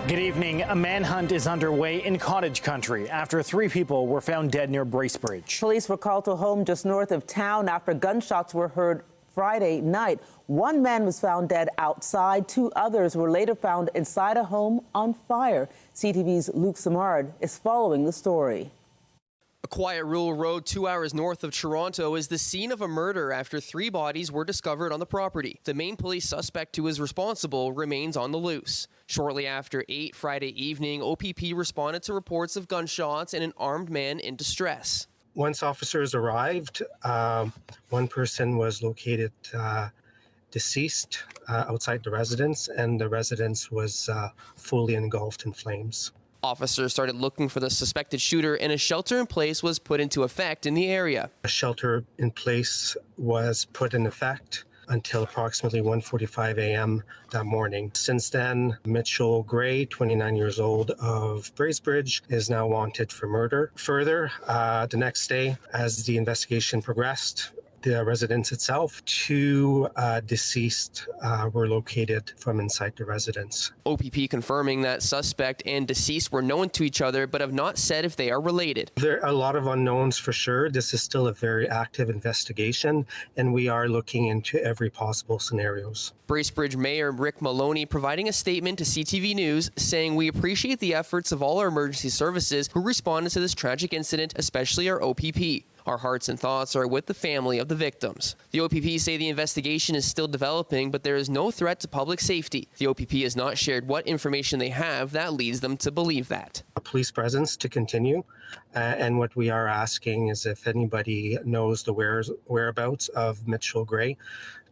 Good evening. A manhunt is underway in Cottage country after 3 people were found dead near Bracebridge. Police were called to a home just north of town after gunshots were heard Friday night. 1 man was found dead outside. 2 others were later found inside a home on fire. CTV's Luke Simard is following the story. A quiet rural road 2 hours north of Toronto is the scene of a murder after 3 bodies were discovered on the property. The main police suspect who is responsible remains on the loose. Shortly after 8 Friday evening, OPP responded to reports of gunshots and an armed man in distress. Once officers arrived, 1 person was located deceased outside the residence, and the residence was fully engulfed in flames. Officers started looking for the suspected shooter, and a shelter in place was put into effect in the area. A shelter in place was put in effect until approximately 1:45 a.m. that morning. Since then, Mitchell Gray, 29 years old of Bracebridge, is now wanted for murder. Further, the next day, as the investigation progressed, the residence itself, 2 deceased were located from inside the residence. OPP confirming that suspect and deceased were known to each other, but have not said if they are related. There are a lot of unknowns for sure. This is still a very active investigation, and we are looking into every possible scenarios. Bracebridge Mayor Rick Maloney providing a statement to CTV News saying, "We appreciate the efforts of all our emergency services who responded to this tragic incident, especially our OPP. Our hearts and thoughts are with the family of the victims." The OPP say the investigation is still developing, but there is no threat to public safety. The OPP has not shared what information they have that leads them to believe that. A police presence to continue, and what we are asking is if anybody knows the whereabouts of Mitchell Gray,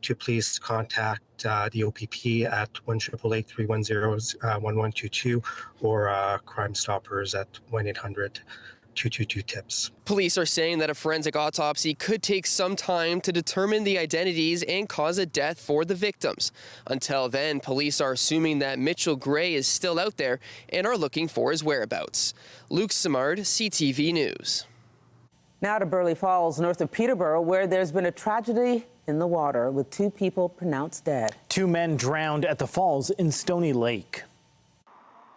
to please contact the OPP at 1-888-310-1122 or Crime Stoppers at 1-800-222-TIPS. Police are saying that a forensic autopsy could take some time to determine the identities and cause of death for the victims. Until then, police are assuming that Mitchell Gray is still out there and are looking for his whereabouts. Luke Simard, CTV News. Now to Burleigh Falls, north of Peterborough, where there's been a tragedy in the water with 2 people pronounced dead. 2 men drowned at the falls in Stony Lake.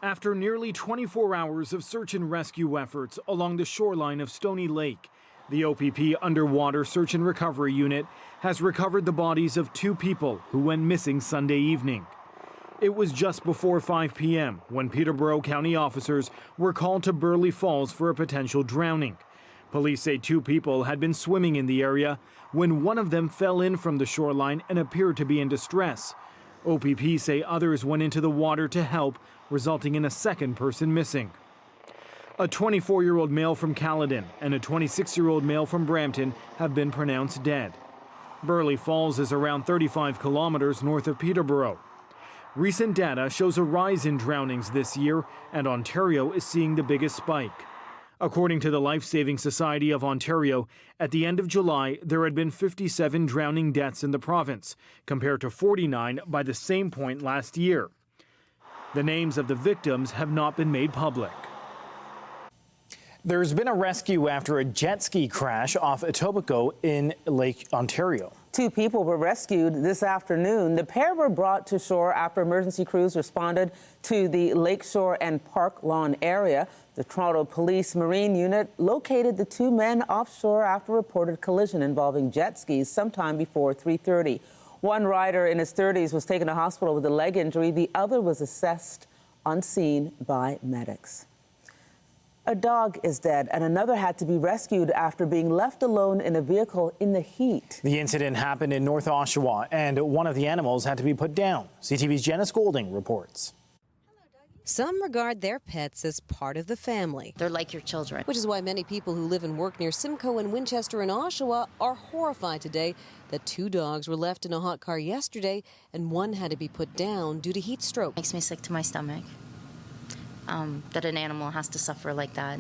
After nearly 24 hours of search and rescue efforts along the shoreline of Stony Lake, the OPP Underwater Search and Recovery Unit has recovered the bodies of 2 people who went missing Sunday evening. It was just before 5 p.m. when Peterborough County officers were called to Burleigh Falls for a potential drowning. Police say 2 people had been swimming in the area when one of them fell in from the shoreline and appeared to be in distress. OPP say others went into the water to help, resulting in a 2nd person missing. A 24-year-old male from Caledon and a 26-year-old male from Brampton have been pronounced dead. Burleigh Falls is around 35 kilometers north of Peterborough. Recent data shows a rise in drownings this year, and Ontario is seeing the biggest spike. According to the Life Saving Society of Ontario, at the end of July, there had been 57 drowning deaths in the province, compared to 49 by the same point last year. The names of the victims have not been made public. There's been a rescue after a jet ski crash off Etobicoke in Lake Ontario. 2 people were rescued this afternoon. The pair were brought to shore after emergency crews responded to the Lakeshore and Park Lawn area. The Toronto Police Marine Unit located the 2 men offshore after a reported collision involving jet skis sometime before 3:30. One rider in his 30s was taken to hospital with a leg injury. The other was assessed on scene by medics. A dog is dead, and another had to be rescued after being left alone in a vehicle in the heat. The incident happened in North Oshawa, and one of the animals had to be put down. CTV's Janice Golding reports. Some regard their pets as part of the family. They're like your children. Which is why many people who live and work near Simcoe and Winchester and Oshawa are horrified today that 2 dogs were left in a hot car yesterday and one had to be put down due to heat stroke. Makes me sick to my stomach that an animal has to suffer like that.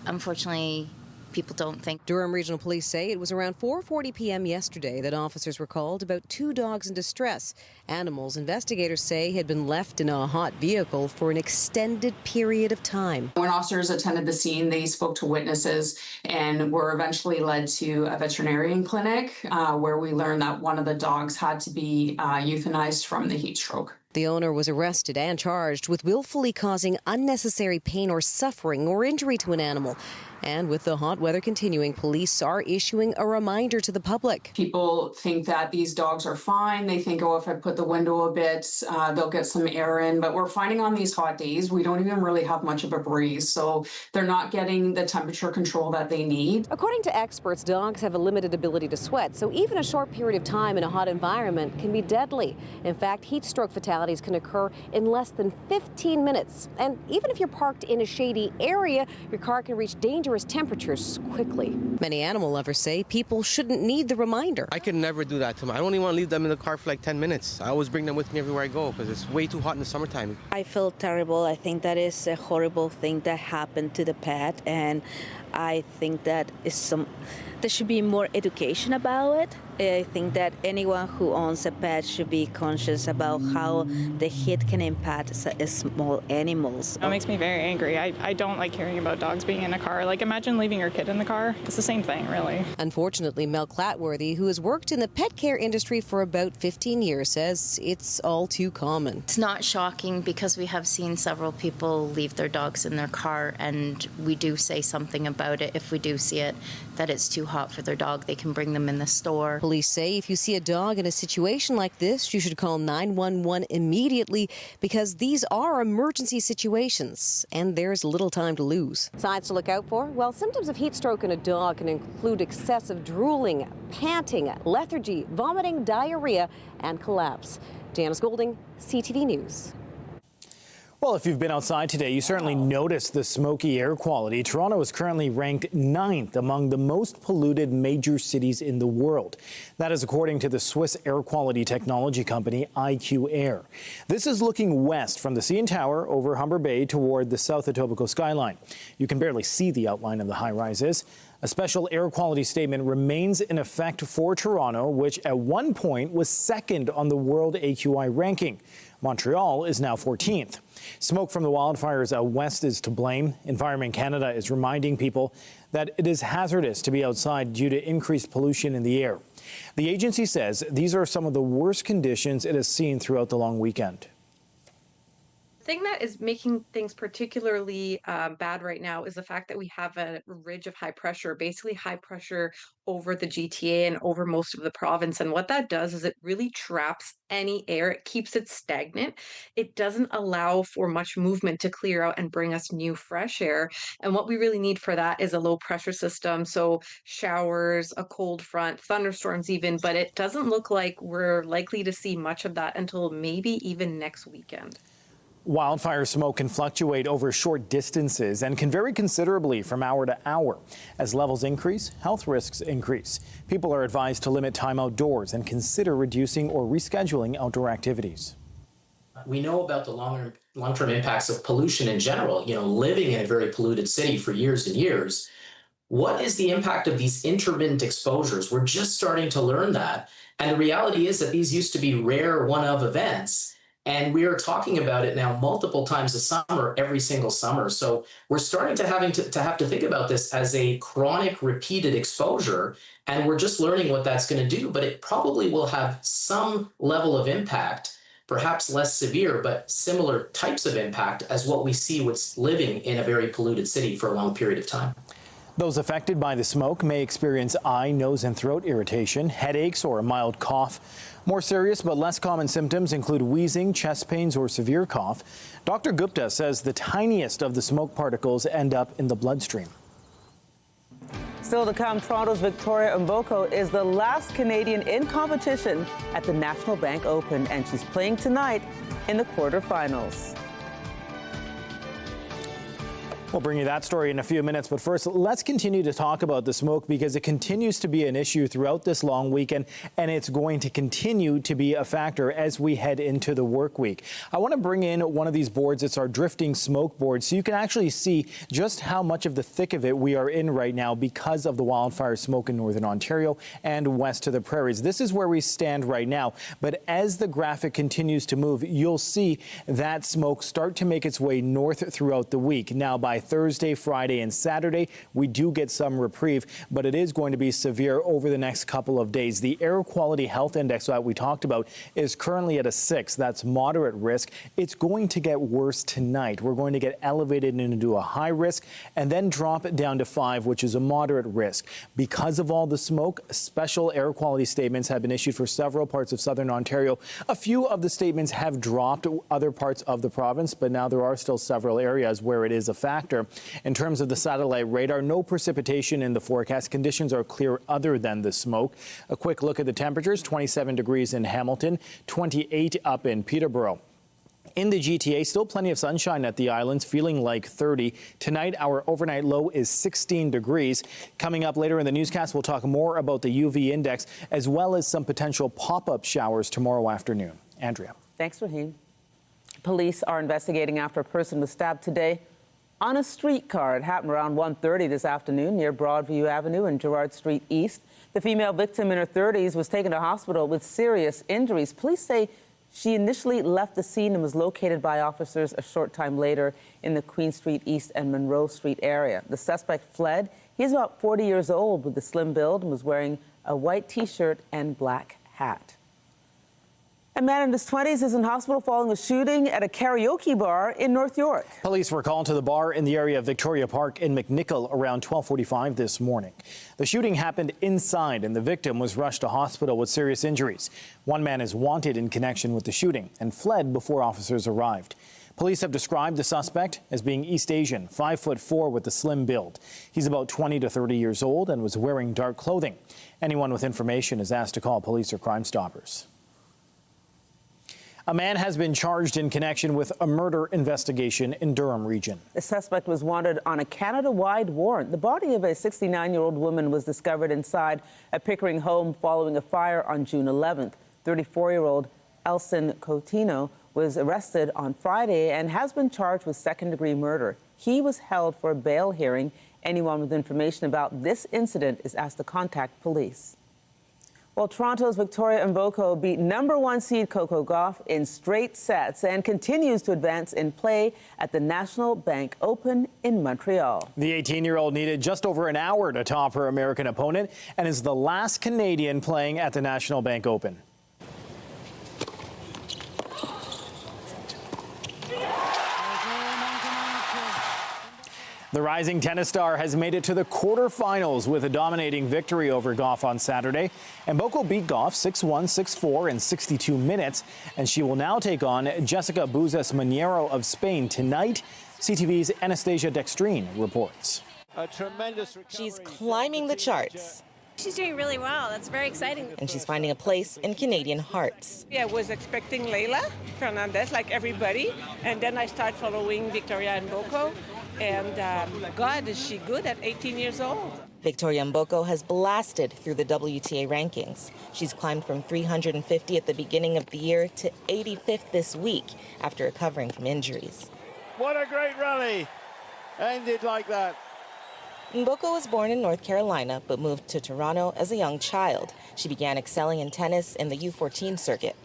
Unfortunately, people don't think. Durham Regional Police say it was around 4:40 p.m. yesterday that officers were called about 2 dogs in distress. Animals investigators say had been left in a hot vehicle for an extended period of time. When officers attended the scene, they spoke to witnesses and were eventually led to a veterinarian clinic where we learned that one of the dogs had to be euthanized from the heat stroke. The owner was arrested and charged with willfully causing unnecessary pain or suffering or injury to an animal. And with the hot weather continuing, police are issuing a reminder to the public. People think that these dogs are fine. They think, oh, if I put the window a bit, they'll get some air in. But we're finding on these hot days, we don't even really have much of a breeze. So they're not getting the temperature control that they need. According to experts, dogs have a limited ability to sweat. So even a short period of time in a hot environment can be deadly. In fact, heat stroke fatalities can occur in less than 15 minutes. And even if you're parked in a shady area, your car can reach dangerous temperatures quickly. Many animal lovers say people shouldn't need the reminder. I could never do that to them. I don't even want to leave them in the car for like 10 minutes. I always bring them with me everywhere I go because it's way too hot in the summertime. I feel terrible. I think that is a horrible thing that happened to the pet, and I think that there should be more education about it. I think that anyone who owns a pet should be conscious about how the heat can impact small animals. It makes me very angry. I don't like hearing about dogs being in a car. Like, imagine leaving your kid in the car. It's the same thing, really. Unfortunately, Mel Clatworthy, who has worked in the pet care industry for about 15 years, says it's all too common. It's not shocking because we have seen several people leave their dogs in their car, and we do say something about it if we do see it, that it's too hot for their dog. They can bring them in the store. Police say if you see a dog in a situation like this, you should call 911 immediately because these are emergency situations and there's little time to lose. Signs to look out for? Well, symptoms of heat stroke in a dog can include excessive drooling, panting, lethargy, vomiting, diarrhea, and collapse. Janice Golding, CTV News. Well, if you've been outside today, you certainly noticed the smoky air quality. Toronto is currently ranked 9th among the most polluted major cities in the world. That is according to the Swiss air quality technology company IQ Air. This is looking west from the CN Tower over Humber Bay toward the South Etobicoke skyline. You can barely see the outline of the high-rises. A special air quality statement remains in effect for Toronto, which at one point was second on the world AQI ranking. Montreal is now 14th. Smoke from the wildfires out west is to blame. Environment Canada is reminding people that it is hazardous to be outside due to increased pollution in the air. The agency says these are some of the worst conditions it has seen throughout the long weekend. The thing that is making things particularly bad right now is the fact that we have a ridge of high pressure, basically high pressure over the GTA and over most of the province. And what that does is it really traps any air. It keeps it stagnant. It doesn't allow for much movement to clear out and bring us new fresh air. And what we really need for that is a low pressure system. So showers, a cold front, thunderstorms even, but it doesn't look like we're likely to see much of that until maybe even next weekend. Wildfire smoke can fluctuate over short distances and can vary considerably from hour to hour. As levels increase, health risks increase. People are advised to limit time outdoors and consider reducing or rescheduling outdoor activities. We know about the long-term impacts of pollution in general, living in a very polluted city for years and years. What is the impact of these intermittent exposures? We're just starting to learn that. And the reality is that these used to be rare one-of events. And we are talking about it now multiple times a summer, every single summer. So we're starting to have to think about this as a chronic repeated exposure. And we're just learning what that's going to do. But it probably will have some level of impact, perhaps less severe, but similar types of impact as what we see with living in a very polluted city for a long period of time. Those affected by the smoke may experience eye, nose, and throat irritation, headaches, or a mild cough. More serious but less common symptoms include wheezing, chest pains, or severe cough. Dr. Gupta says the tiniest of the smoke particles end up in the bloodstream. Still to come, Toronto's Victoria Mboko is the last Canadian in competition at the National Bank Open, and she's playing tonight in the quarterfinals. We'll bring you that story in a few minutes, but first, let's continue to talk about the smoke because it continues to be an issue throughout this long weekend, and it's going to continue to be a factor as we head into the work week. I want to bring in one of these boards. It's our drifting smoke board, so you can actually see just how much of the thick of it we are in right now because of the wildfire smoke in northern Ontario and west to the prairies. This is where we stand right now, but as the graphic continues to move, you'll see that smoke start to make its way north throughout the week. Now, by Thursday, Friday, and Saturday, we do get some reprieve, but it is going to be severe over the next couple of days. The air quality health index that we talked about is currently at a 6. That's moderate risk. It's going to get worse tonight. We're going to get elevated into a high risk and then drop it down to 5, which is a moderate risk. Because of all the smoke, special air quality statements have been issued for several parts of southern Ontario. A few of the statements have dropped other parts of the province, but now there are still several areas where it is a factor. In terms of the satellite radar, no precipitation in the forecast. Conditions are clear other than the smoke. A quick look at the temperatures: 27 degrees in Hamilton, 28 up in Peterborough. In the GTA, still plenty of sunshine at the islands, feeling like 30. Tonight, our overnight low is 16 degrees. Coming up later in the newscast, we'll talk more about the UV index as well as some potential pop-up showers tomorrow afternoon. Andrea. Thanks, Raheem. Police are investigating after a person was stabbed today on a streetcar. It happened around 1:30 this afternoon near Broadview Avenue and Gerrard Street East. The female victim in her 30s was taken to hospital with serious injuries. Police say she initially left the scene and was located by officers a short time later in the Queen Street East and Monroe Street area. The suspect fled. He's about 40 years old with a slim build and was wearing a white T-shirt and black hat. A man in his 20s is in hospital following a shooting at a karaoke bar in North York. Police were called to the bar in the area of Victoria Park in McNichol around 12:45 this morning. The shooting happened inside and the victim was rushed to hospital with serious injuries. One man is wanted in connection with the shooting and fled before officers arrived. Police have described the suspect as being East Asian, 5'4" with a slim build. He's about 20 to 30 years old and was wearing dark clothing. Anyone with information is asked to call police or Crime Stoppers. A man has been charged in connection with a murder investigation in Durham region. The suspect was wanted on a Canada-wide warrant. The body of a 69-year-old woman was discovered inside a Pickering home following a fire on June 11th. 34-year-old Elson Coutinho was arrested on Friday and has been charged with second-degree murder. He was held for a bail hearing. Anyone with information about this incident is asked to contact police. Well, Toronto's Victoria Mboko beat #1 seed Coco Gauff in straight sets and continues to advance in play at the National Bank Open in Montreal. The 18-year-old needed just over an hour to top her American opponent and is the last Canadian playing at the National Bank Open. The rising tennis star has made it to the quarterfinals with a dominating victory over Gauff on Saturday. Mboko beat Gauff 6-1, 6-4 in 62 minutes, and she will now take on Jessica Buzas-Maniero of Spain tonight. CTV's Anastasia Dextrine reports. A tremendous recovery. She's climbing the charts. She's doing really well. That's very exciting. And she's finding a place in Canadian hearts. I was expecting Leila Fernandez, like everybody, and then I started following Victoria Mboko. And God, is she good at 18 years old? Victoria Mboko has blasted through the WTA rankings. She's climbed from 350 at the beginning of the year to 85th this week after recovering from injuries. What a great rally. Ended like that. Mboko was born in North Carolina but moved to Toronto as a young child. She began excelling in tennis in the U14 circuit.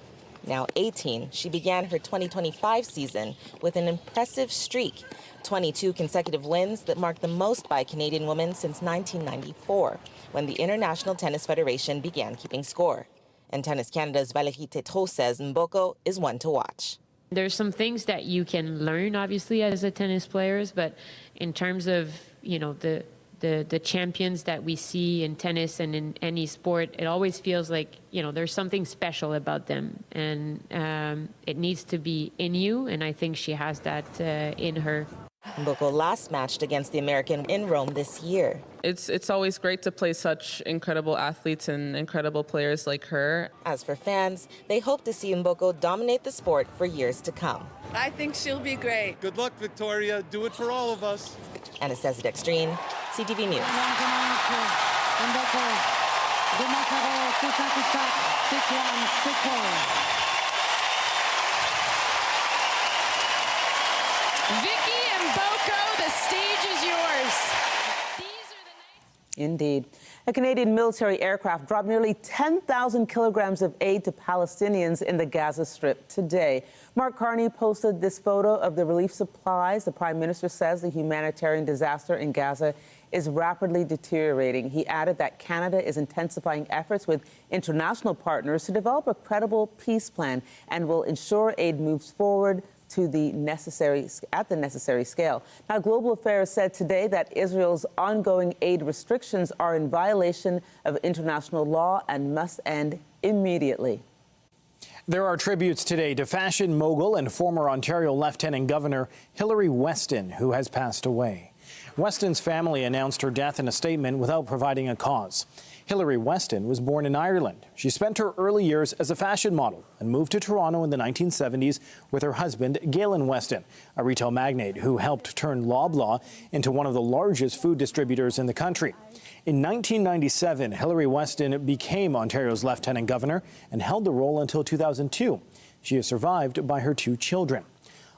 Now 18, she began her 2025 season with an impressive streak. 22 consecutive wins that marked the most by a Canadian woman since 1994, when the International Tennis Federation began keeping score. And Tennis Canada's Valérie Tétrault says Mboko is one to watch. There's some things that you can learn, obviously, as a tennis player, but in terms of, the champions that we see in tennis and in any sport, it always feels like, there's something special about them. And it needs to be in you, and I think she has that in her. Mboko last matched against the American in Rome this year. It's always great to play such incredible athletes and incredible players like her. As for fans, they hope to see Mboko dominate the sport for years to come. I think she'll be great. Good luck, Victoria. Do it for all of us. Anastasia Dextrine, CTV News. Vicky Mboko, the stage is yours. Indeed. A Canadian military aircraft dropped nearly 10,000 kilograms of aid to Palestinians in the Gaza Strip today. Mark Carney posted this photo of the relief supplies. The Prime Minister says the humanitarian disaster in Gaza is rapidly deteriorating. He added that Canada is intensifying efforts with international partners to develop a credible peace plan and will ensure aid moves forward at the necessary scale. Now, Global Affairs said today that Israel's ongoing aid restrictions are in violation of international law and must end immediately. There are tributes today to fashion mogul and former Ontario Lieutenant Governor Hilary Weston, who has passed away. Weston's family announced her death in a statement without providing a cause. Hilary Weston was born in Ireland. She spent her early years as a fashion model and moved to Toronto in the 1970s with her husband, Galen Weston, a retail magnate who helped turn Loblaw into one of the largest food distributors in the country. In 1997, Hilary Weston became Ontario's Lieutenant Governor and held the role until 2002. She is survived by her 2 children.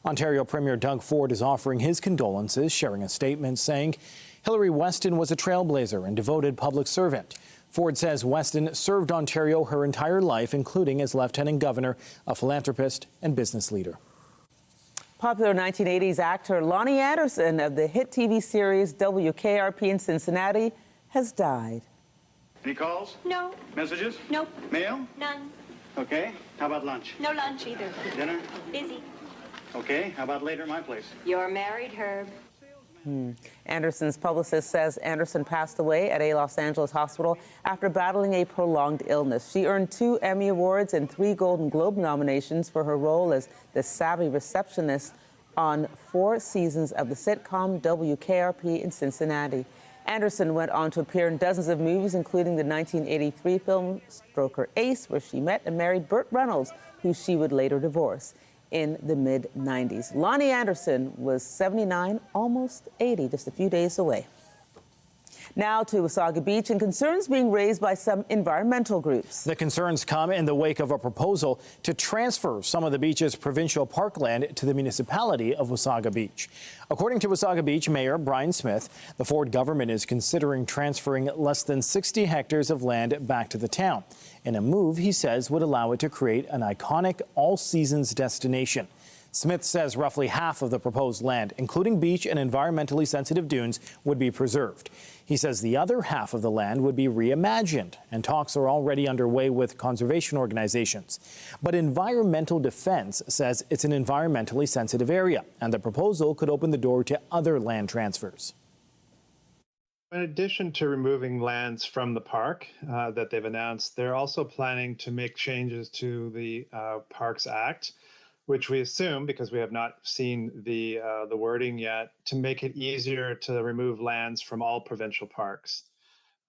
Ontario Premier Doug Ford is offering his condolences, sharing a statement saying Hilary Weston was a trailblazer and devoted public servant. Ford says Weston served Ontario her entire life, including as Lieutenant Governor, a philanthropist and business leader. Popular 1980s actor Lonnie Anderson of the hit TV series WKRP in Cincinnati has died. Any calls? No. Messages? Nope. Mail? None. Okay. How about lunch? No lunch either. Dinner? Busy. Okay. How about later at my place? You're married, Herb. Anderson's publicist says Anderson passed away at a Los Angeles hospital after battling a prolonged illness. She earned 2 Emmy Awards and 3 Golden Globe nominations for her role as the savvy receptionist on 4 seasons of the sitcom WKRP in Cincinnati. Anderson went on to appear in dozens of movies, including the 1983 film Stroker Ace, where she met and married Burt Reynolds, who she would later divorce in the mid-90s. Lonnie Anderson was 79, almost 80, just a few days away. Now to Wasaga Beach and concerns being raised by some environmental groups. The concerns come in the wake of a proposal to transfer some of the beach's provincial parkland to the municipality of Wasaga Beach. According to Wasaga Beach Mayor Brian Smith, the Ford government is considering transferring less than 60 hectares of land back to the town, in a move he says would allow it to create an iconic all-seasons destination. Smith says roughly half of the proposed land, including beach and environmentally sensitive dunes, would be preserved. He says the other half of the land would be reimagined, and talks are already underway with conservation organizations. But Environmental Defense says it's an environmentally sensitive area, and the proposal could open the door to other land transfers. In addition to removing lands from the park that they've announced, they're also planning to make changes to the Parks Act, which we assume, because we have not seen the wording yet, to make it easier to remove lands from all provincial parks.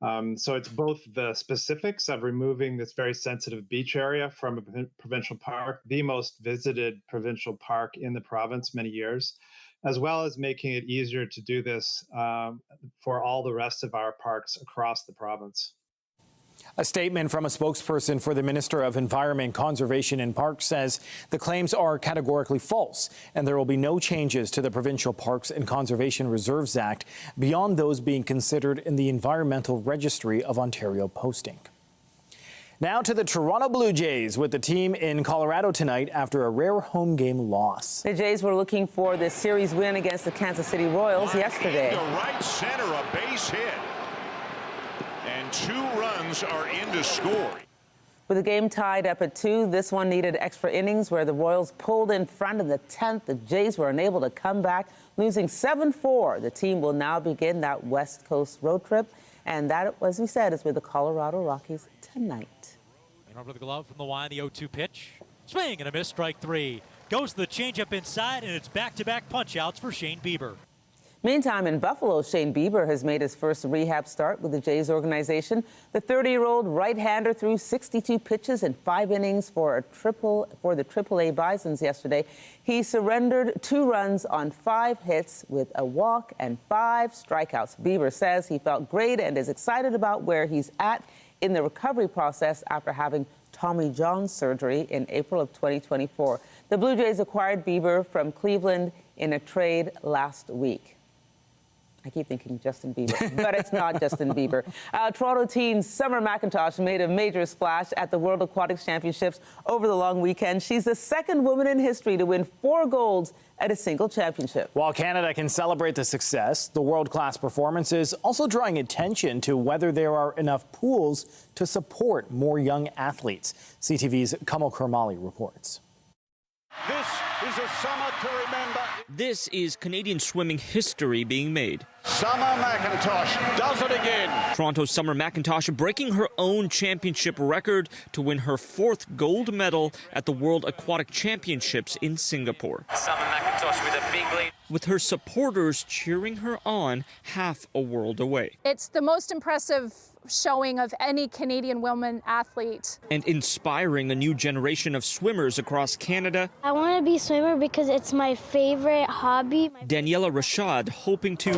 So it's both the specifics of removing this very sensitive beach area from a provincial park, the most visited provincial park in the province many years, as well as making it easier to do this for all the rest of our parks across the province. A statement from a spokesperson for the Minister of Environment, Conservation and Parks says the claims are categorically false and there will be no changes to the Provincial Parks and Conservation Reserves Act beyond those being considered in the Environmental Registry of Ontario posting. Now to the Toronto Blue Jays with the team in Colorado tonight after a rare home game loss. The Jays were looking for the series win against the Kansas City Royals yesterday. To right center, a base hit. And 2 runs are in to score. With the game tied up at 2, this one needed extra innings where the Royals pulled in front of the 10th. The Jays were unable to come back, losing 7-4. The team will now begin that West Coast road trip, and that, as we said, is with the Colorado Rockies tonight. And over the glove from the line, the 0-2 pitch. Swing and a miss, strike 3. Goes to the changeup inside, and it's back-to-back punch-outs for Shane Bieber. Meantime, in Buffalo, Shane Bieber has made his first rehab start with the Jays organization. The 30-year-old right-hander threw 62 pitches in 5 innings for the AAA Bisons yesterday. He surrendered 2 runs on 5 hits with a walk and 5 strikeouts. Bieber says he felt great and is excited about where he's at in the recovery process after having Tommy John surgery in April of 2024. The Blue Jays acquired Bieber from Cleveland in a trade last week. I keep thinking Justin Bieber, but it's not Justin Bieber. Toronto teen Summer McIntosh made a major splash at the World Aquatics Championships over the long weekend. She's the second woman in history to win 4 golds at a single championship. While Canada can celebrate the success, the world-class performance is also drawing attention to whether there are enough pools to support more young athletes. CTV's Kamal Kurmali reports. This is a summer to remember. This is Canadian swimming history being made. Summer McIntosh does it again. Toronto's Summer McIntosh breaking her own championship record to win her 4th gold medal at the World Aquatic Championships in Singapore. Summer McIntosh with a big lead. With her supporters cheering her on half a world away. It's the most impressive showing of any Canadian woman athlete. And inspiring a new generation of swimmers across Canada. I want to be a swimmer because it's my favorite hobby. Daniela Rashad hoping to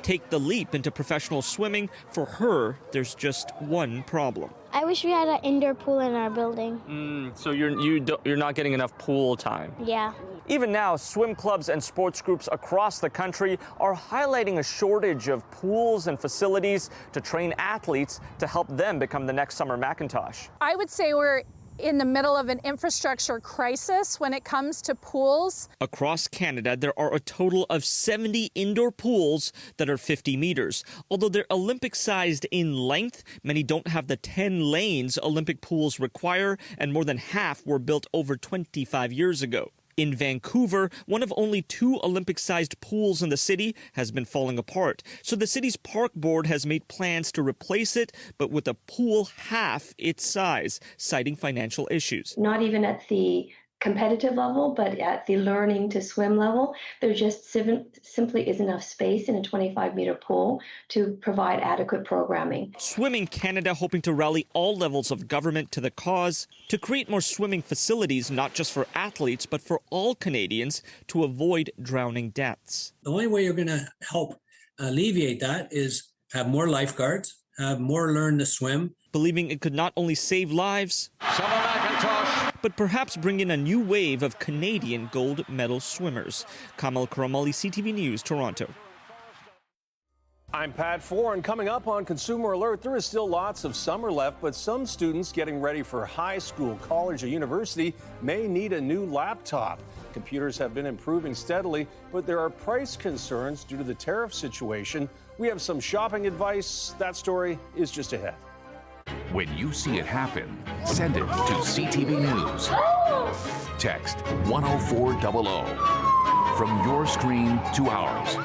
take the leap into professional swimming. For her, there's just one problem. I wish we had an indoor pool in our building. So you're not getting enough pool time. Yeah. Even now, swim clubs and sports groups across the country are highlighting a shortage of pools and facilities to train athletes to help them become the next Summer McIntosh. I would say we're in the middle of an infrastructure crisis when it comes to pools. Across Canada, there are a total of 70 indoor pools that are 50 meters. Although they're Olympic-sized in length, many don't have the 10 lanes Olympic pools require, and more than half were built over 25 years ago. In Vancouver, one of only 2 Olympic-sized pools in the city has been falling apart. So the city's park board has made plans to replace it, but with a pool half its size, citing financial issues. Not even at the competitive level, but at the learning to swim level, there just simply isn't enough space in a 25-meter pool to provide adequate programming. Swimming Canada hoping to rally all levels of government to the cause to create more swimming facilities, not just for athletes, but for all Canadians to avoid drowning deaths. The only way you're going to help alleviate that is have more lifeguards, have more learn to swim. Believing it could not only save lives, but perhaps bring in a new wave of Canadian gold medal swimmers. Kamal Karamali, CTV News, Toronto. I'm Pat Four, and coming up on Consumer Alert, there is still lots of summer left, but some students getting ready for high school, college, or university may need a new laptop. Computers have been improving steadily, but there are price concerns due to the tariff situation. We have some shopping advice. That story is just ahead. When you see it happen, send it to CTV News. Text 10400 from your screen to ours.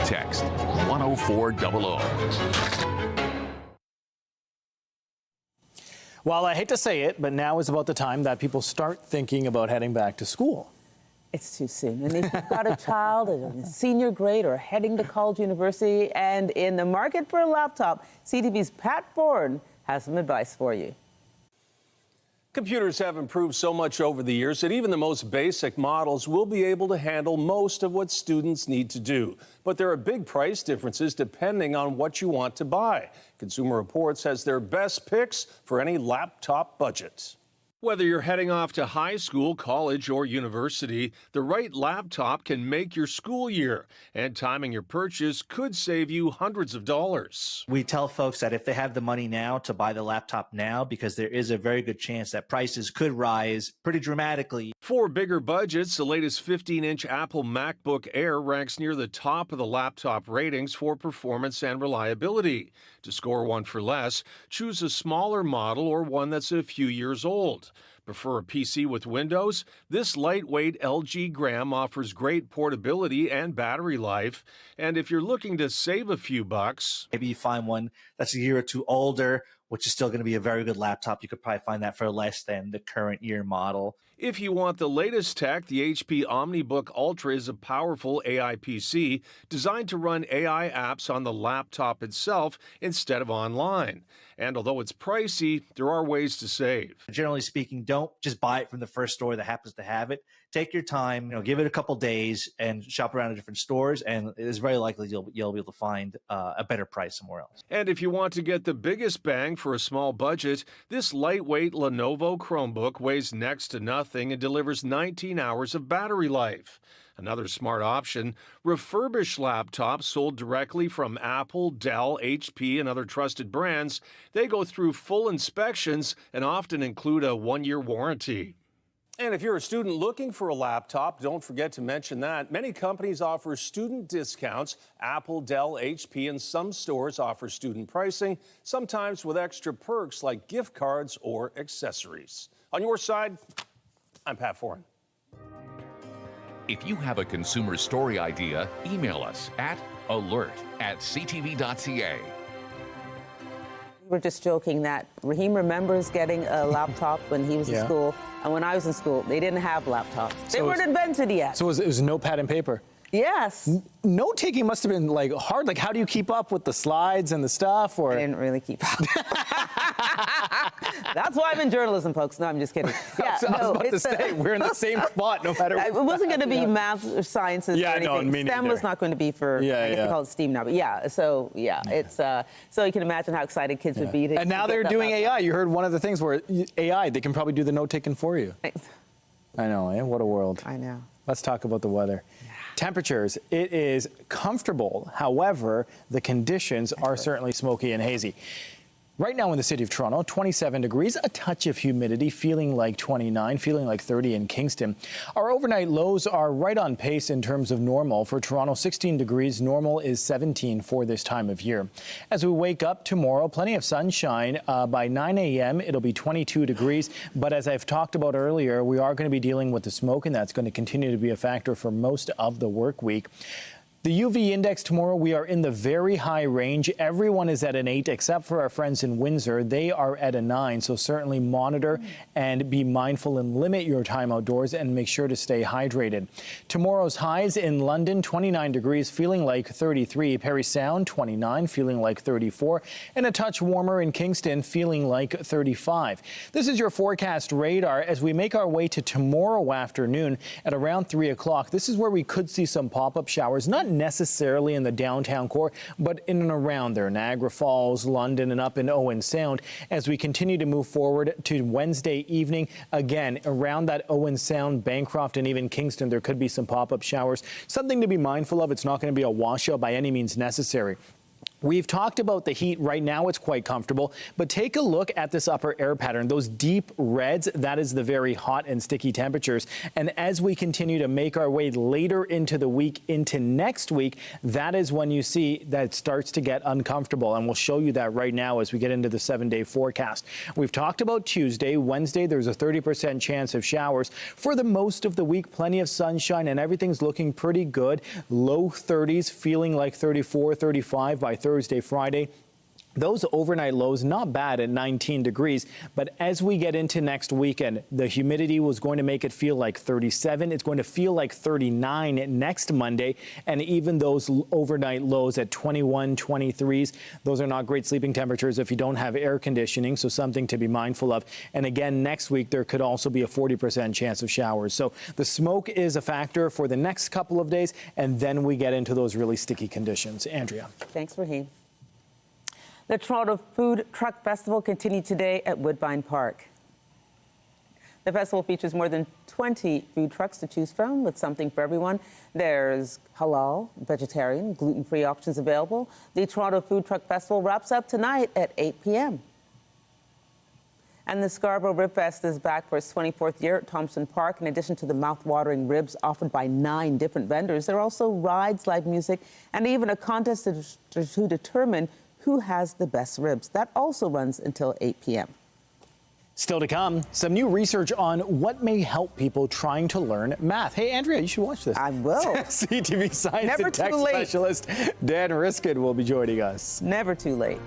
Text 10400. Well, I hate to say it, but now is about the time that people start thinking about heading back to school. It's too soon. And if you've got a child in senior grade or heading to college, university, and in the market for a laptop, CTV's Pat Ford has some advice for you. Computers have improved so much over the years that even the most basic models will be able to handle most of what students need to do. But there are big price differences depending on what you want to buy. Consumer Reports has their best picks for any laptop budget. Whether you're heading off to high school, college, or university, the right laptop can make your school year, and timing your purchase could save you hundreds of dollars. We tell folks that if they have the money now to buy the laptop now, because there is a very good chance that prices could rise pretty dramatically. For bigger budgets, the latest 15-inch Apple MacBook Air ranks near the top of the laptop ratings for performance and reliability. To score one for less, choose a smaller model or one that's a few years old. Prefer a PC with Windows? This lightweight LG Gram offers great portability and battery life. And if you're looking to save a few bucks, maybe you find one that's a year or two older, which is still going to be a very good laptop. You could probably find that for less than the current year model. If you want the latest tech, the HP OmniBook Ultra is a powerful AI PC designed to run AI apps on the laptop itself instead of online. And although it's pricey, there are ways to save. Generally speaking, don't just buy it from the first store that happens to have it. Take your time, give it a couple days and shop around at different stores, and it is very likely you'll be able to find a better price somewhere else. And if you want to get the biggest bang for a small budget, this lightweight Lenovo Chromebook weighs next to nothing and delivers 19 hours of battery life. Another smart option, refurbished laptops sold directly from Apple, Dell, HP, and other trusted brands. They go through full inspections and often include a 1-year warranty. And if you're a student looking for a laptop, don't forget to mention that. Many companies offer student discounts. Apple, Dell, HP, and some stores offer student pricing, sometimes with extra perks like gift cards or accessories. On your side, I'm Pat Foran. If you have a consumer story idea, email us at alert@ctv.ca. We're just joking that Raheem remembers getting a laptop when he was in school, and when I was in school, they didn't have laptops. They weren't invented yet. So it was notepad and paper. Yes. Note taking must have been like hard. Like, how do you keep up with the slides and the stuff? Or I didn't really keep up. That's why I'm in journalism, folks. No, I'm just kidding. Yeah, I was about to say, we're in the same spot no matter what. It wasn't going to be math or sciences or anything. No, me STEM neither. was not going to be for, I guess they call it STEAM now. But it's, so you can imagine how excited kids would be. And now they're doing AI. You heard one of the things where AI, they can probably do the note taking for you. I know, what a world. I know. Let's talk about the weather. Temperatures, it is comfortable. However, the conditions are certainly smoky and hazy. Right now in the city of Toronto, 27 degrees, a touch of humidity, feeling like 29, feeling like 30 in Kingston. Our overnight lows are right on pace in terms of normal. For Toronto, 16 degrees, normal is 17 for this time of year. As we wake up tomorrow, plenty of sunshine. By 9 a.m., it'll be 22 degrees. But as I've talked about earlier, we are going to be dealing with the smoke, and that's going to continue to be a factor for most of the work week. The UV index tomorrow, we are in the very high range. Everyone is at an 8 except for our friends in Windsor. They are at a 9, so certainly monitor and be mindful and limit your time outdoors and make sure to stay hydrated. Tomorrow's highs in London, 29 degrees, feeling like 33. Parry Sound, 29, feeling like 34. And a touch warmer in Kingston, feeling like 35. This is your forecast radar as we make our way to tomorrow afternoon at around 3 o'clock. This is where we could see some pop-up showers, not necessarily in the downtown core, but in and around there, Niagara Falls, London, and up in Owen Sound. As we continue to move forward to Wednesday evening, again, around that Owen Sound, Bancroft, and even Kingston, there could be some pop-up showers. Something to be mindful of. It's not going to be a washout by any means necessary. We've talked about the heat. Right now, it's quite comfortable, but take a look at this upper air pattern. Those deep reds, that is the very hot and sticky temperatures. And as we continue to make our way later into the week, into next week, that is when you see that it starts to get uncomfortable. And we'll show you that right now as we get into the 7-day forecast. We've talked about Tuesday. Wednesday, there's a 30% chance of showers. For the most of the week, plenty of sunshine and everything's looking pretty good. Low 30s, feeling like 34, 35 by Thursday, Friday. Those overnight lows, not bad at 19 degrees, but as we get into next weekend, the humidity was going to make it feel like 37. It's going to feel like 39 next Monday, and even those overnight lows at 21, 23s, those are not great sleeping temperatures if you don't have air conditioning, so something to be mindful of. And again, next week, there could also be a 40% chance of showers. So the smoke is a factor for the next couple of days, and then we get into those really sticky conditions. Andrea. Thanks, Raheem. The Toronto Food Truck Festival continued today at Woodbine Park. The festival features more than 20 food trucks to choose from with something for everyone. There's halal, vegetarian, gluten-free options available. The Toronto Food Truck Festival wraps up tonight at 8 p.m. And the Scarborough Rib Fest is back for its 24th year at Thompson Park. In addition to the mouth-watering ribs offered by 9 different vendors, there are also rides, live music, and even a contest to determine who has the best ribs. That also runs until 8 p.m. Still to come, some new research on what may help people trying to learn math. Hey, Andrea, you should watch this. I will. CTV Science and Tech Specialist Dan Riskin will be joining us. Never too late.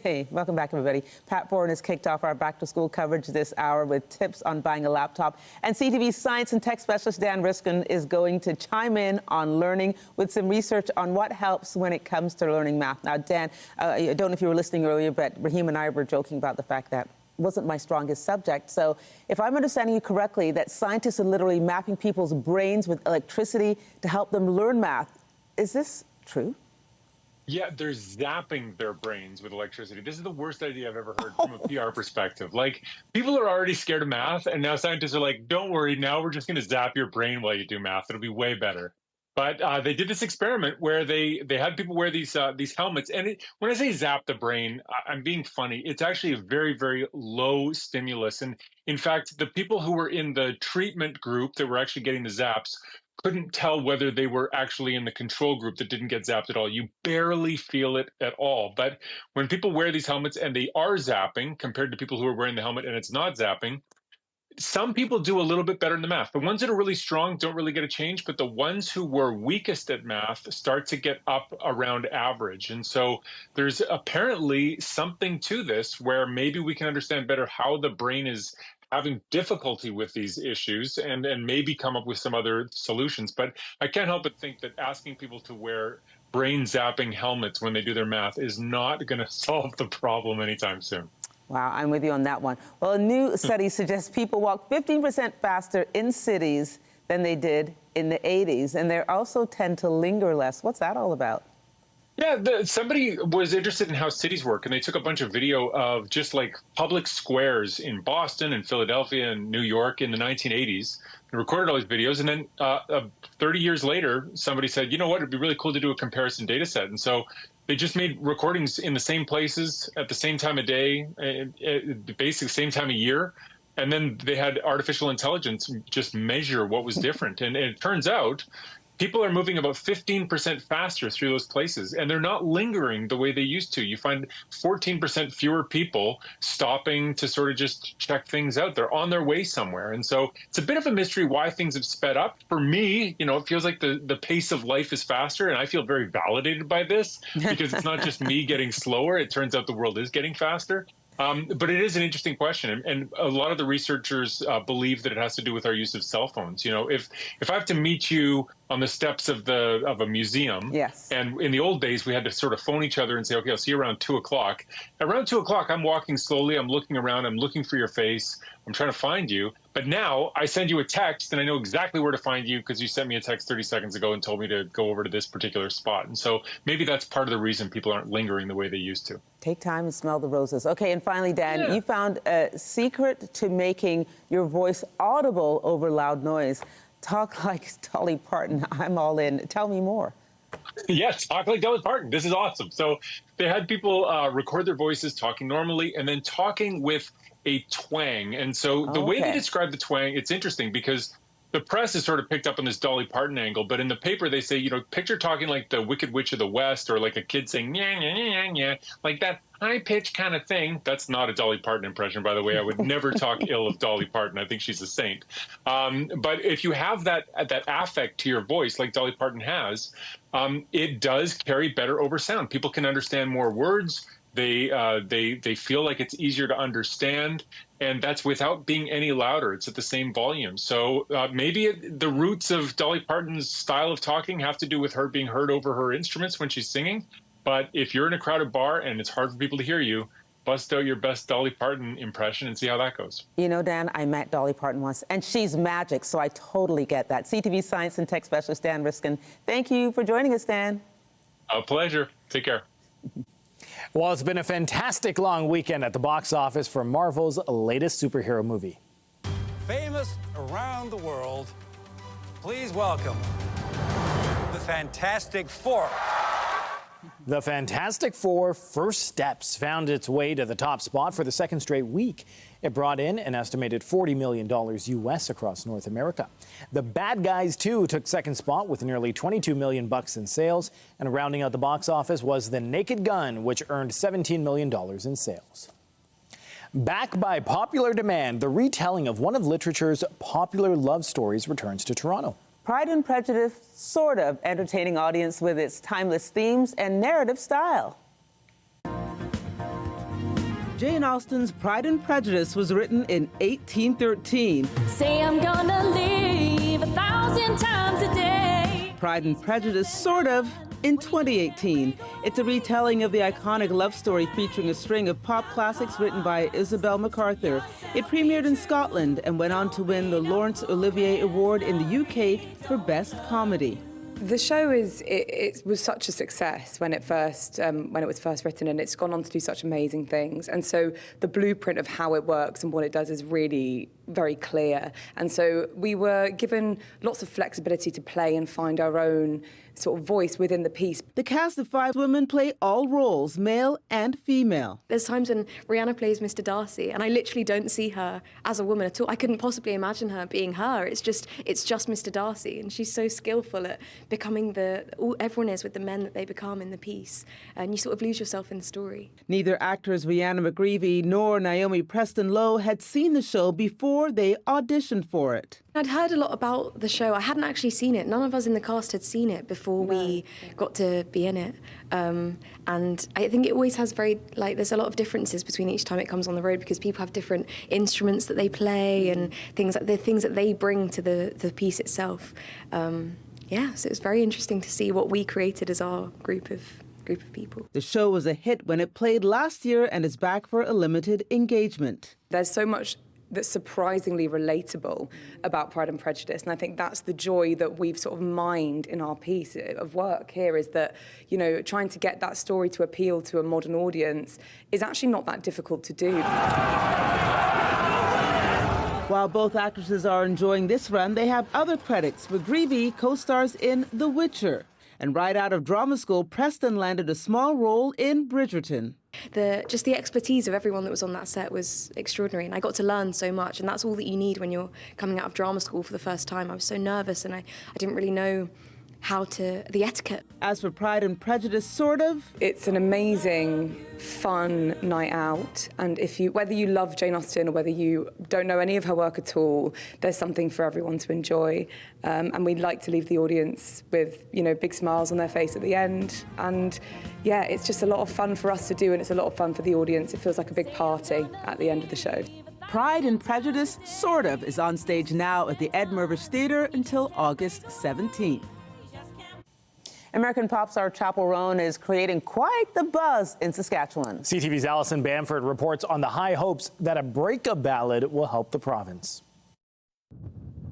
Hey, welcome back, everybody. Pat Foran has kicked off our back-to-school coverage this hour with tips on buying a laptop. And CTV Science and Tech Specialist Dan Riskin is going to chime in on learning with some research on what helps when it comes to learning math. Now, Dan, I don't know if you were listening earlier, but Raheem and I were joking about the fact that wasn't my strongest subject. So if I'm understanding you correctly, that scientists are literally mapping people's brains with electricity to help them learn math. Is this true? Yeah, they're zapping their brains with electricity. This is the worst idea I've ever heard from a PR perspective. Like, people are already scared of math, and now scientists are like, don't worry, now we're just going to zap your brain while you do math. It'll be way better. But they did this experiment where they had people wear these helmets. And when I say zap the brain, I'm being funny. It's actually a very, very low stimulus. And in fact, the people who were in the treatment group that were actually getting the zaps couldn't tell whether they were actually in the control group that didn't get zapped at all. You barely feel it at all. But when people wear these helmets and they are zapping compared to people who are wearing the helmet and it's not zapping, some people do a little bit better in the math. The ones that are really strong don't really get a change, but the ones who were weakest at math start to get up around average. And so there's apparently something to this where maybe we can understand better how the brain is having difficulty with these issues and maybe come up with some other solutions. But I can't help but think that asking people to wear brain zapping helmets when they do their math is not going to solve the problem anytime soon. Wow, I'm with you on that one. Well, a new study suggests people walk 15% faster in cities than they did in the 80s, and they also tend to linger less. What's that all about? Yeah, somebody was interested in how cities work, and they took a bunch of video of just like public squares in Boston and Philadelphia and New York in the 1980s, and recorded all these videos. And then 30 years later, somebody said, you know what, it'd be really cool to do a comparison data set. And so they just made recordings in the same places at the same time of day, basically same time of year. And then they had artificial intelligence just measure what was different. And it turns out people are moving about 15% faster through those places, and they're not lingering the way they used to. You find 14% fewer people stopping to sort of just check things out. They're on their way somewhere. And so it's a bit of a mystery why things have sped up. For me, you know, it feels like the pace of life is faster, and I feel very validated by this because it's not just me getting slower. It turns out the world is getting faster. But it is an interesting question, and a lot of the researchers believe that it has to do with our use of cell phones. You know, if I have to meet you on the steps of a museum, yes, and in the old days we had to sort of phone each other and say, okay, I'll see you around 2 o'clock. Around 2 o'clock, I'm walking slowly, I'm looking around, I'm looking for your face, I'm trying to find you. But now I send you a text and I know exactly where to find you because you sent me a text 30 seconds ago and told me to go over to this particular spot. And so maybe that's part of the reason people aren't lingering the way they used to. Take time and smell the roses. Okay, and finally, Dan, you found a secret to making your voice audible over loud noise. Talk like Dolly Parton. I'm all in. Tell me more. Yes, talk like Dolly Parton. This is awesome. So they had people record their voices talking normally and then talking with a twang. And so the way they describe the twang, it's interesting because the press has sort of picked up on this Dolly Parton angle, but in the paper they say, you know, picture talking like the Wicked Witch of the West or like a kid saying, yeah, yeah, yeah, yeah, like that high-pitched kind of thing. That's not a Dolly Parton impression, by the way. I would never talk ill of Dolly Parton. I think she's a saint. But if you have that affect to your voice like Dolly Parton has, it does carry better over sound. People can understand more words. They feel like it's easier to understand, and that's without being any louder. It's at the same volume. So maybe the roots of Dolly Parton's style of talking have to do with her being heard over her instruments when she's singing. But if you're in a crowded bar and it's hard for people to hear you, bust out your best Dolly Parton impression and see how that goes. You know, Dan, I met Dolly Parton once, and she's magic, so I totally get that. CTV Science and Tech Specialist Dan Riskin, thank you for joining us, Dan. A pleasure. Take care. Well, it's been a fantastic long weekend at the box office for Marvel's latest superhero movie. Famous around the world, please welcome the Fantastic Four. The Fantastic Four First Steps found its way to the top spot for the second straight week. It brought in an estimated $40 million U.S. across North America. The Bad Guys 2 took second spot with nearly $22 million in sales. And rounding out the box office was The Naked Gun, which earned $17 million in sales. Backed by popular demand, the retelling of one of literature's popular love stories returns to Toronto. Pride and Prejudice sort of entertaining audience with its timeless themes and narrative style. Jane Austen's Pride and Prejudice was written in 1813. Say I'm gonna live 1,000 times a day. Pride and Prejudice sort of in 2018. It's a retelling of the iconic love story featuring a string of pop classics written by Isabel MacArthur. It premiered in Scotland and went on to win the Laurence Olivier Award in the UK for Best Comedy. The show it was such a success when it was first written, and it's gone on to do such amazing things. And so the blueprint of how it works and what it does is really very clear. And so we were given lots of flexibility to play and find our own sort of voice within the piece. The cast of 5 women play all roles, male and female. There's times when Rihanna plays Mr. Darcy, and I literally don't see her as a woman at all. I couldn't possibly imagine her being her. It's just Mr. Darcy, and she's so skillful at becoming everyone is with the men that they become in the piece, and you sort of lose yourself in the story. Neither actors Rihanna McGreevy nor Naomi Preston Lowe had seen the show before they auditioned for it. I'd heard a lot about the show. I hadn't actually seen it. None of us in the cast had seen it before we got to be in it. And I think it always has there's a lot of differences between each time it comes on the road, because people have different instruments that they play and things that they bring to the piece itself. So it was very interesting to see what we created as our group of people. The show was a hit when it played last year and is back for a limited engagement. There's so much that's surprisingly relatable about Pride and Prejudice, and I think that's the joy that we've sort of mined in our piece of work here, is that, you know, trying to get that story to appeal to a modern audience is actually not that difficult to do. While both actresses are enjoying this run, they have other credits. McGreevy co-stars in The Witcher, and right out of drama school, Preston landed a small role in Bridgerton. Just the expertise of everyone that was on that set was extraordinary, and I got to learn so much, and that's all that you need when you're coming out of drama school for the first time. I was so nervous, and I didn't really know the etiquette. As for Pride and Prejudice, sort of, it's an amazing, fun night out, and whether you love Jane Austen or whether you don't know any of her work at all, there's something for everyone to enjoy. And we'd like to leave the audience with, you know, big smiles on their face at the end. And yeah, it's just a lot of fun for us to do, and it's a lot of fun for the audience. It feels like a big party at the end of the show. Pride and Prejudice, sort of, is on stage now at the Ed Mirvish Theatre until August 17th. American pop star Chappell Roan is creating quite the buzz in Saskatchewan. CTV's Alison Bamford reports on the high hopes that a breakup ballad will help the province.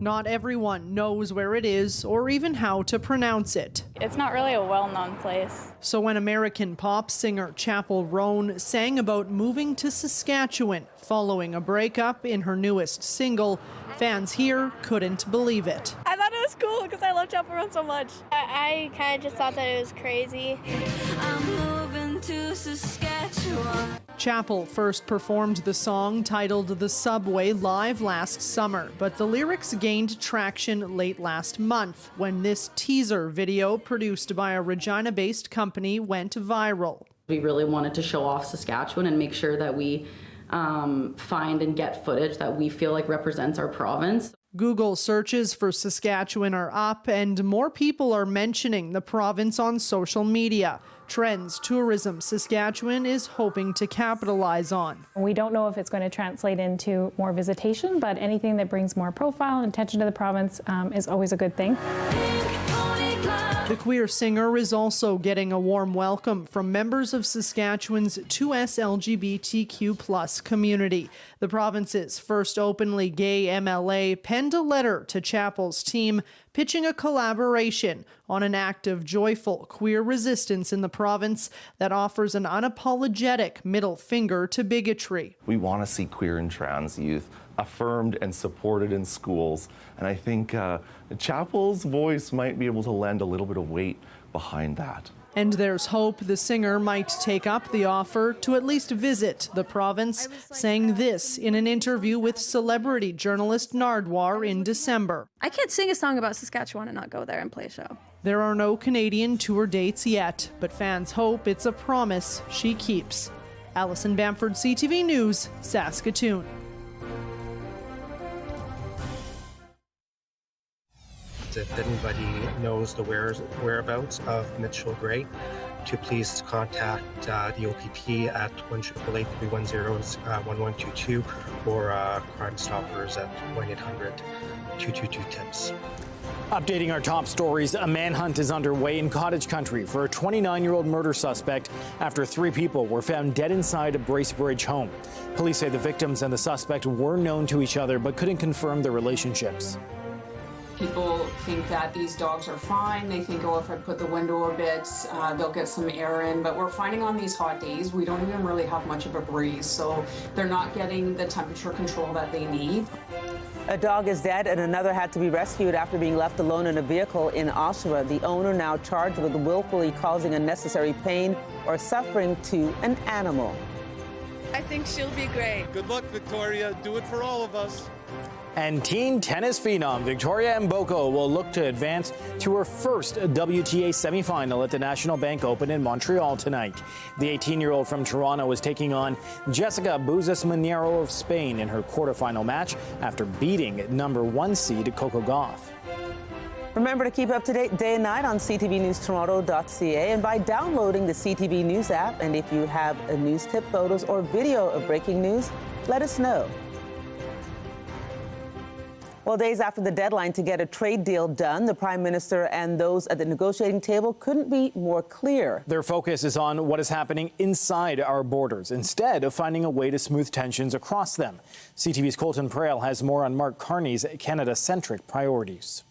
Not everyone knows where it is or even how to pronounce it. It's not really a well-known place. So when American pop singer Chappell Roan sang about moving to Saskatchewan following a breakup in her newest single, fans here couldn't believe it. I thought it was cool because I love Chappell Roan so much. I kind of just thought that it was crazy. I'm moving to Saskatchewan. Chappell first performed the song titled The Subway live last summer, but the lyrics gained traction late last month when this teaser video produced by a Regina-based company went viral. We really wanted to show off Saskatchewan and make sure that we find and get footage that we feel like represents our province. Google searches for Saskatchewan are up, and more people are mentioning the province on social media. Trends tourism Saskatchewan is hoping to capitalize on. We don't know if it's going to translate into more visitation, but anything that brings more profile and attention to the province is always a good thing. The queer singer is also getting a warm welcome from members of Saskatchewan's 2S LGBTQ+ community. The province's first openly gay MLA penned a letter to Chappell's team pitching a collaboration on an act of joyful queer resistance in the province that offers an unapologetic middle finger to bigotry. We want to see queer and trans youth affirmed and supported in schools, and I think Chappell's voice might be able to lend a little bit of weight behind that. And there's hope the singer might take up the offer to at least visit the province, saying this in an interview with celebrity journalist Nardwar in December. I can't sing a song about Saskatchewan and not go there and play a show. There are no Canadian tour dates yet, but fans hope it's a promise she keeps. Alison Bamford, CTV News, Saskatoon. If anybody knows the whereabouts of Mitchell Gray, to please contact the OPP at 1-888-310-1122 or Crime Stoppers at 1-800-222-TIPS. Updating our top stories, a manhunt is underway in Cottage country for a 29-year-old murder suspect after 3 people were found dead inside a Bracebridge home. Police say the victims and the suspect were known to each other but couldn't confirm their relationships. People think that these dogs are fine. They think, oh, if I put the window a bit, they'll get some air in. But we're finding on these hot days, we don't even really have much of a breeze. So they're not getting the temperature control that they need. A dog is dead and another had to be rescued after being left alone in a vehicle in Oshawa. The owner now charged with willfully causing unnecessary pain or suffering to an animal. I think she'll be great. Good luck, Victoria. Do it for all of us. And teen tennis phenom Victoria Mboko will look to advance to her first WTA semifinal at the National Bank Open in Montreal tonight. The 18-year-old from Toronto is taking on Jessica Buzas-Minero of Spain in her quarterfinal match after beating #1 seed Coco Gauff. Remember to keep up to date day and night on ctvnewstoronto.ca and by downloading the CTV News app. And if you have a news tip, photos, or video of breaking news, let us know. Well, days after the deadline to get a trade deal done, the Prime Minister and those at the negotiating table couldn't be more clear. Their focus is on what is happening inside our borders, instead of finding a way to smooth tensions across them. CTV's Colton Prale has more on Mark Carney's Canada-centric priorities.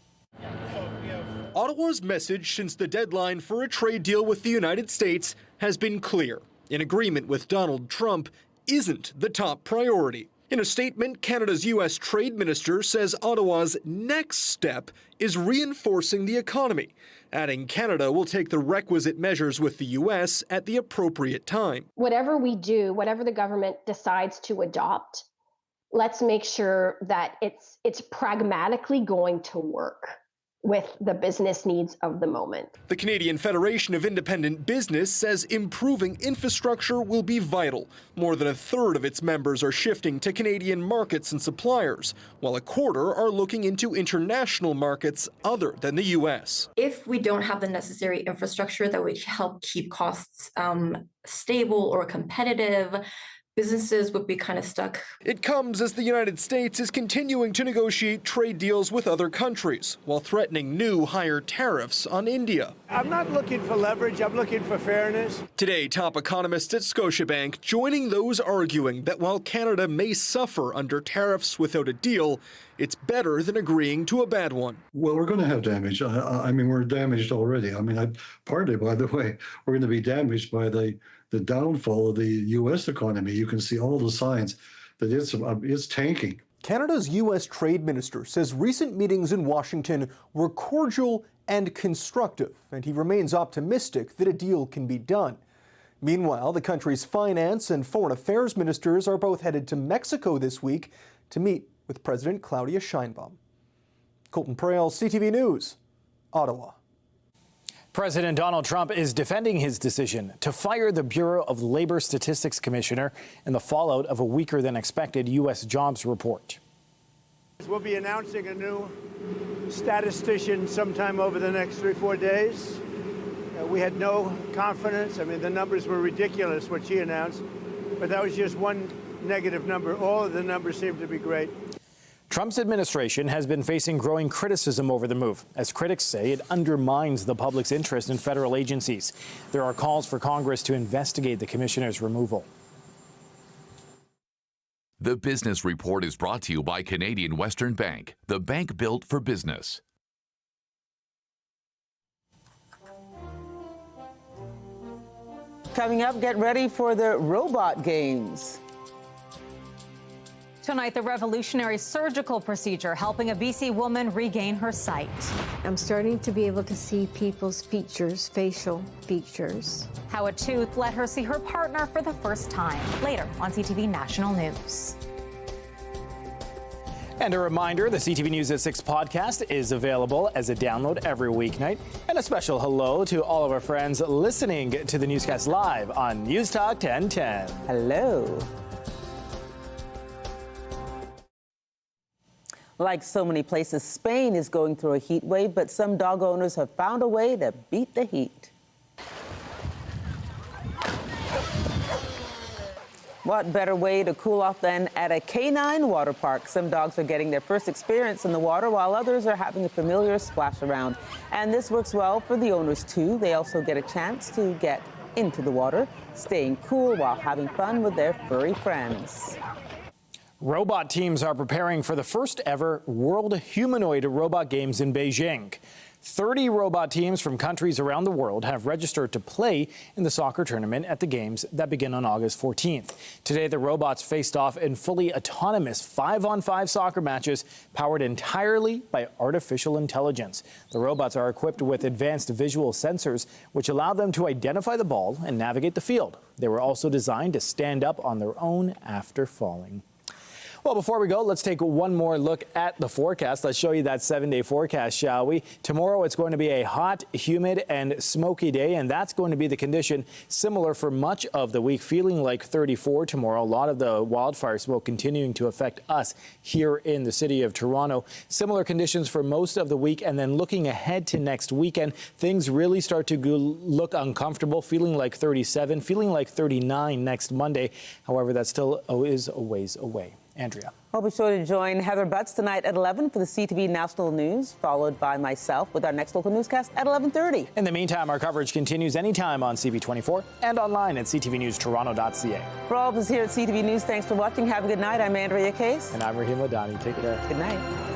Ottawa's message since the deadline for a trade deal with the United States has been clear. An agreement with Donald Trump isn't the top priority. In a statement, Canada's U.S. Trade Minister says Ottawa's next step is reinforcing the economy, adding Canada will take the requisite measures with the U.S. at the appropriate time. Whatever we do, whatever the government decides to adopt, let's make sure that it's pragmatically going to work with the business needs of the moment. The Canadian Federation of Independent Business says improving infrastructure will be vital. More than a third of its members are shifting to Canadian markets and suppliers, while a quarter are looking into international markets other than the U.S. If we don't have the necessary infrastructure that would help keep costs stable or competitive, businesses would be kind of stuck. It comes as the United States is continuing to negotiate trade deals with other countries while threatening new higher tariffs on India. I'm not looking for leverage, I'm looking for fairness. Today, top economists at Scotiabank joining those arguing that while Canada may suffer under tariffs without a deal, it's better than agreeing to a bad one. Well, we're going to have damage. I mean, we're damaged already. I mean, partly, by the way, we're going to be damaged by the downfall of the U.S. economy. You can see all the signs that it's tanking. Canada's U.S. Trade Minister says recent meetings in Washington were cordial and constructive, and he remains optimistic that a deal can be done. Meanwhile, the country's finance and foreign affairs ministers are both headed to Mexico this week to meet with President Claudia Sheinbaum. Colton Prale, CTV News, Ottawa. President Donald Trump is defending his decision to fire the Bureau of Labor Statistics Commissioner in the fallout of a weaker than expected U.S. jobs report. We'll be announcing a new statistician sometime over the next 3 or 4 days. We had no confidence. I mean, the numbers were ridiculous, what she announced, but that was just one negative number. All of the numbers seem to be great. Trump's administration has been facing growing criticism over the move, as critics say it undermines the public's interest in federal agencies. There are calls for Congress to investigate the commissioner's removal. The Business Report is brought to you by Canadian Western Bank, the bank built for business. Coming up, get ready for the robot games. Tonight, the revolutionary surgical procedure helping a BC woman regain her sight. I'm starting to be able to see people's features, facial features. How a tooth let her see her partner for the first time. Later on CTV National News. And a reminder, the CTV News at 6 podcast is available as a download every weeknight. And a special hello to all of our friends listening to the newscast live on News Talk 1010. Hello. Like so many places, Spain is going through a heat wave, but some dog owners have found a way to beat the heat. What better way to cool off than at a canine water park? Some dogs are getting their first experience in the water, while others are having a familiar splash around. And this works well for the owners, too. They also get a chance to get into the water, staying cool while having fun with their furry friends. Robot teams are preparing for the first ever World Humanoid Robot Games in Beijing. 30 robot teams from countries around the world have registered to play in the soccer tournament at the games that begin on August 14th. Today, the robots faced off in fully autonomous 5-on-5 soccer matches powered entirely by artificial intelligence. The robots are equipped with advanced visual sensors, which allow them to identify the ball and navigate the field. They were also designed to stand up on their own after falling. Well, before we go, let's take one more look at the forecast. Let's show you that 7-day forecast, shall we? Tomorrow, it's going to be a hot, humid, and smoky day, and that's going to be the condition similar for much of the week, feeling like 34 tomorrow. A lot of the wildfire smoke continuing to affect us here in the city of Toronto. Similar conditions for most of the week, and then looking ahead to next weekend, things really start to look uncomfortable, feeling like 37, feeling like 39 next Monday. However, that still is a ways away. Andrea. I'll be sure to join Heather Butts tonight at 11 for the CTV National News, followed by myself with our next local newscast at 11:30. In the meantime, our coverage continues anytime on CB24 and online at ctvnewstoronto.ca. For all of us here at CTV News, thanks for watching. Have a good night. I'm Andrea Case. And I'm Raheem Ladani. Take care. Good night.